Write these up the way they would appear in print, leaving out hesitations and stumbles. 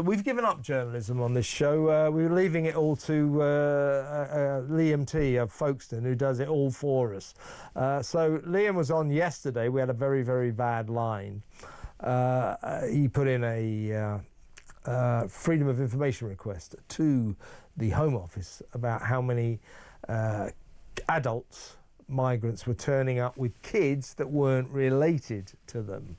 We've given up journalism on this show. We were leaving it all to Liam T of Folkestone, who does it all for us. So Liam was on yesterday. We had a very, very bad line. He put in a freedom of information request to the Home Office about how many adults, migrants, were turning up with kids that weren't related to them.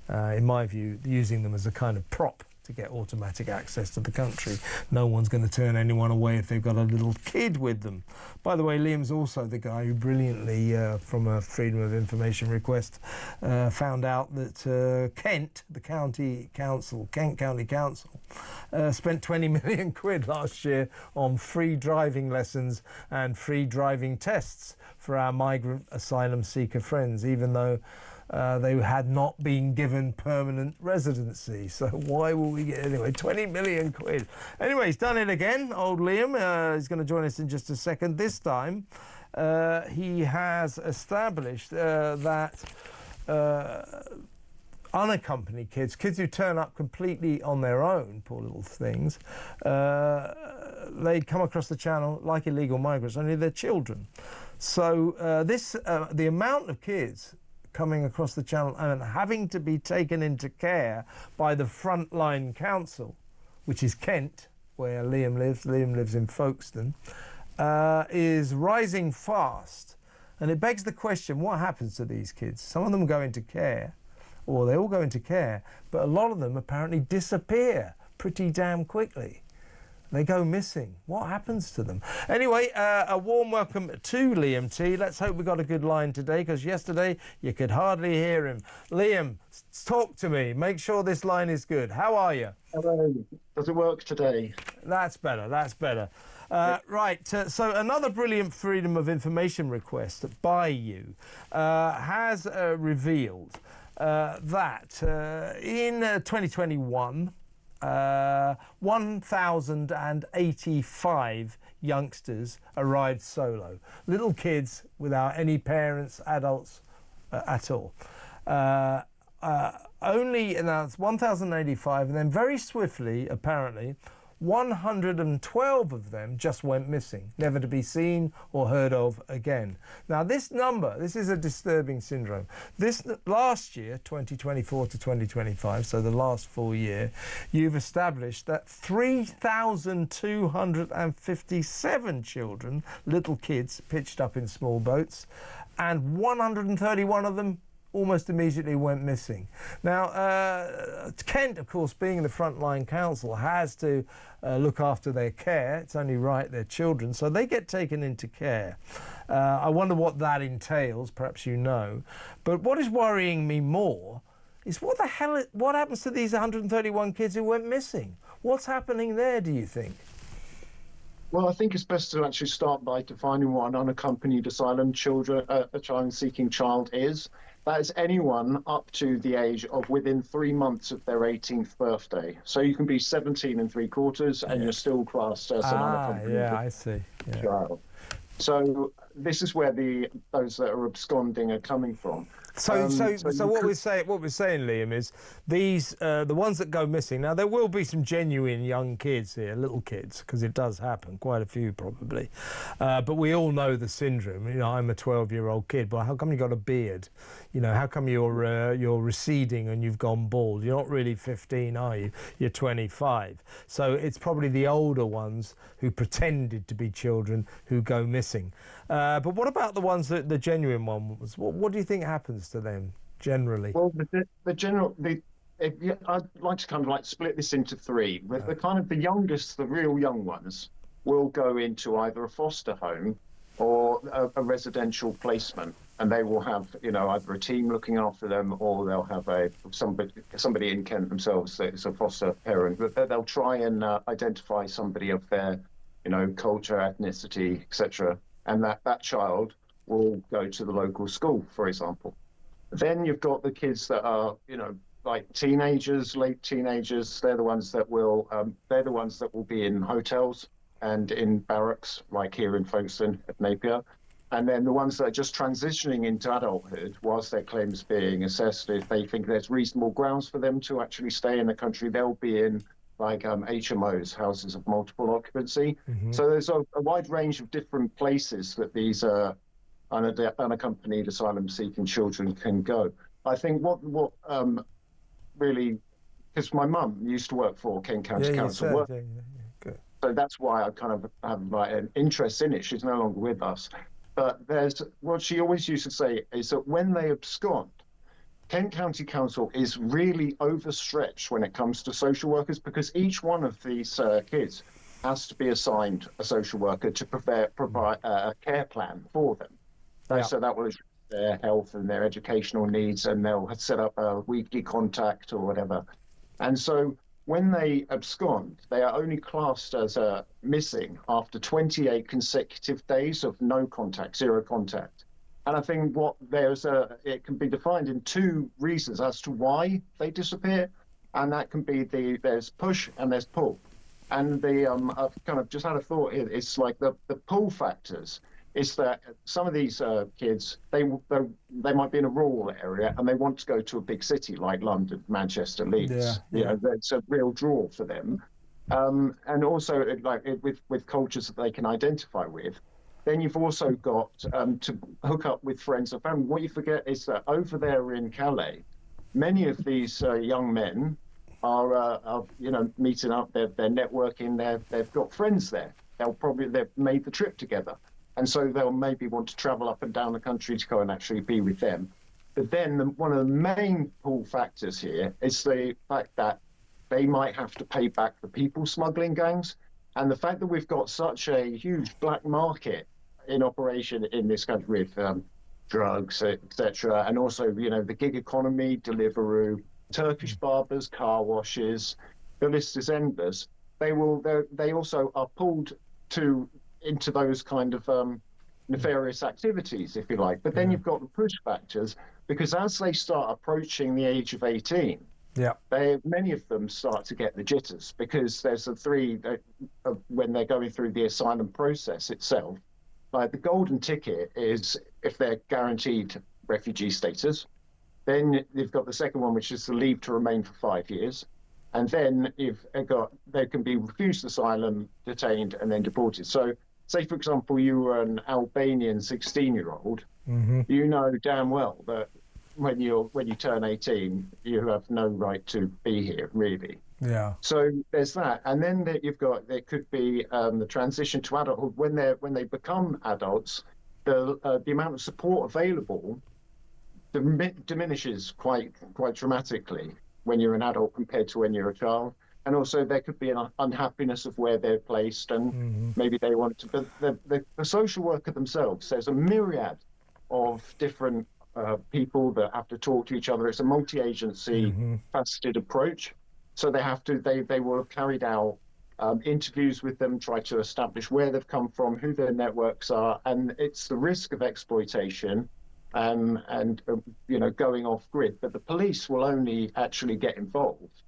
In my view, using them as a kind of prop to get automatic access to the country. No one's going to turn anyone away if they've got a little kid with them. By the way, Liam's also the guy who brilliantly, from a freedom of information request, found out that Kent, the Kent County Council, spent 20 million quid last year on free driving lessons and free driving tests for our migrant asylum seeker friends, even though they had not been given permanent residency. So why will we get, anyway, 20 million quid. Anyway, he's done it again, old Liam. He's going to join us in just a second. This time, he has established that unaccompanied kids who turn up completely on their own, poor little things, they'd come across the channel like illegal migrants, only they're children. So the amount of kids coming across the channel and having to be taken into care by the frontline council, which is Kent, where Liam lives. Liam lives in Folkestone, is rising fast. And it begs the question, what happens to these kids? Some of them go into care, or they all go into care, but a lot of them apparently disappear pretty damn quickly. They go missing. What happens to them? Anyway, a warm welcome to Liam T. Let's hope we got a good line today, because yesterday you could hardly hear him. Liam, talk to me. Make sure this line is good. How are you? Hello. Does it work today? That's better. That's better. Right. So another brilliant freedom of information request by you has revealed that in 2021, 1,085 youngsters arrived solo. Little kids without any parents, adults at all. Only, now it's 1,085, and then very swiftly, apparently, 112 of them just went missing, never to be seen or heard of again. Now this number, this is a disturbing syndrome. This last year, 2024 to 2025, so the last full year, you've established that 3,257 children, little kids, pitched up in small boats, and 131 of them almost immediately went missing. Now, Kent, of course, being the frontline council, has to look after their care. It's only right, they're children, so they get taken into care. I wonder what that entails, perhaps you know. But what is worrying me more is what happens to these 131 kids who went missing? What's happening there, do you think? Well, I think it's best to actually start by defining what an unaccompanied asylum seeking child is. That is anyone up to the age of within 3 months of their 18th birthday. So you can be 17 3/4 and you're still classed as an unaccompanied child. So this is where those that are absconding are coming from. So what we're saying, Liam, is these the ones that go missing. Now there will be some genuine young kids here, little kids, because it does happen, quite a few probably. But we all know the syndrome. You know, I'm a 12-year-old kid, but how come you got a beard? You know, how come you're receding and you've gone bald? You're not really 15, are you? You're 25. So it's probably the older ones who pretended to be children who go missing. But what about the ones that the genuine ones? What do you think happens to them generally? Well, I'd like to kind of like split this into three. The kind of the youngest, the real young ones, will go into either a foster home or a residential placement, and they will have, you know, either a team looking after them, or they'll have somebody in Kent themselves that is a foster parent. But they'll try and identify somebody of their, you know, culture, ethnicity, etc., and that child will go to the local school, for example. Then you've got the kids that are, you know, like teenagers, late teenagers. They're the ones that will be in hotels and in barracks, like here in Folkestone at Napier. And then the ones that are just transitioning into adulthood, whilst their claim is being assessed, if they think there's reasonable grounds for them to actually stay in the country, they'll be in like HMOs, houses of multiple occupancy. So there's a wide range of different places that these unaccompanied asylum-seeking children can go. I think what really, because my mum used to work for Kent County Council, Good. so that's why I kind of have like an interest in it. She's no longer with us, but there's what she always used to say is that when they abscond, Kent County Council is really overstretched when it comes to social workers, because each one of these kids has to be assigned a social worker to provide a care plan for them. So that will address their health and their educational needs, and they'll set up a weekly contact or whatever. And so when they abscond, they are only classed as missing after 28 consecutive days of no contact, zero contact. And I think it can be defined in two reasons as to why they disappear, and that can be there's push and there's pull. And I've kind of just had a thought here. It's like the pull factors is that some of these kids, they might be in a rural area and they want to go to a big city like London, Manchester, Leeds. You know, it's a real draw for them. And also with cultures that they can identify with. Then you've also got to hook up with friends and family. What you forget is that over there in Calais, many of these young men are meeting up. They're networking. They've got friends there. They've made the trip together, and so they'll maybe want to travel up and down the country to go and actually be with them. But then one of the main pull factors here is the fact that they might have to pay back the people smuggling gangs. And the fact that we've got such a huge black market in operation in this country with drugs, etc., and also, the gig economy, Deliveroo, Turkish barbers, car washes, the list is endless. They also are pulled into those kind of nefarious activities, if you like. But then you've got the push factors, because as they start approaching the age of 18, many of them start to get the jitters, because there's when they're going through the asylum process itself. Like the golden ticket is if they're guaranteed refugee status. Then you've got the second one, which is the leave to remain for 5 years. And then they can be refused asylum, detained, and then deported. So say, for example, you were an Albanian 16-year-old, you know damn well that when you turn 18, you have no right to be here, really. Yeah. So there's that, and then there could be the transition to adulthood. When they become adults, the amount of support available diminishes quite dramatically when you're an adult compared to when you're a child. And also there could be an unhappiness of where they're placed, and maybe they want to. But the social worker themselves, there's a myriad of different people that have to talk to each other. It's a multi-agency, faceted approach. So they will have carried out interviews with them, try to establish where they've come from, who their networks are, and it's the risk of exploitation and going off grid. But the police will only actually get involved.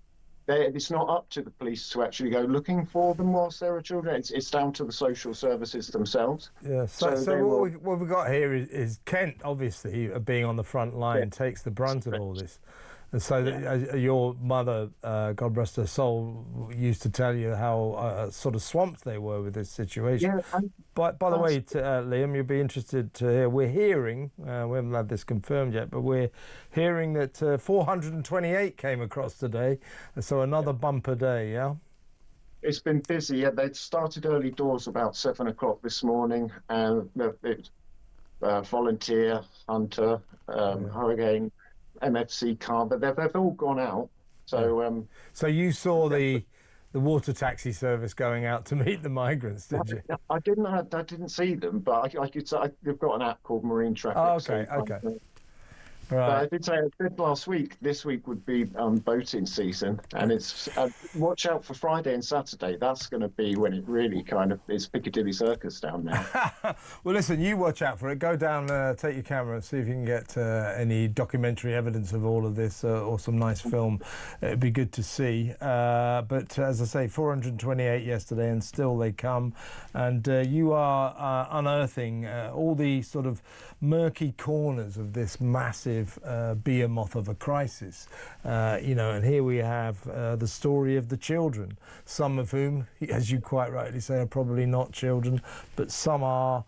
It's not up to the police to actually go looking for them whilst they're children. It's down to the social services themselves. Yeah. So what we've got here is Kent, obviously, being on the front line, takes the brunt of all this. And so your mother, God rest her soul, used to tell you how sort of swamped they were with this situation. Yeah, by the way, Liam, you'll be interested to hear, we're hearing, we haven't had this confirmed yet, but we're hearing that 428 came across today. So another bumper day, yeah? It's been busy. Yeah, they started early doors about 7 o'clock this morning. And volunteer, hunter, hurricane, MFC car, but they've all gone out. So so you saw the water taxi service going out to meet the migrants, did you? I didn't see them, but I could say they've got an app called Marine Traffic. Oh, okay, okay. Right. But I did say last week, this week would be boating season, and it's watch out for Friday and Saturday. That's going to be when it really kind of is Piccadilly Circus down there. Well, listen, you watch out for it. Go down, take your camera, and see if you can get any documentary evidence of all of this or some nice film. It'd be good to see. But as I say, 428 yesterday, and still they come. And you are unearthing all the sort of murky corners of this massive massive behemoth of a crisis. You know, and here we have the story of the children, some of whom, as you quite rightly say, are probably not children, but some are.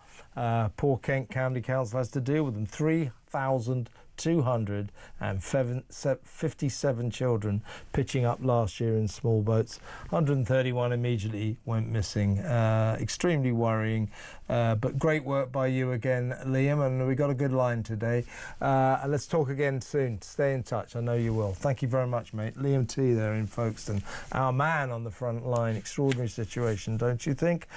Poor Kent County Council has to deal with them. 3,257 children pitching up last year in small boats. 131 immediately went missing. Extremely worrying, but great work by you again, Liam, and we got a good line today. And let's talk again soon. Stay in touch. I know you will. Thank you very much, mate. Liam T there in Folkestone, our man on the front line. Extraordinary situation, don't you think?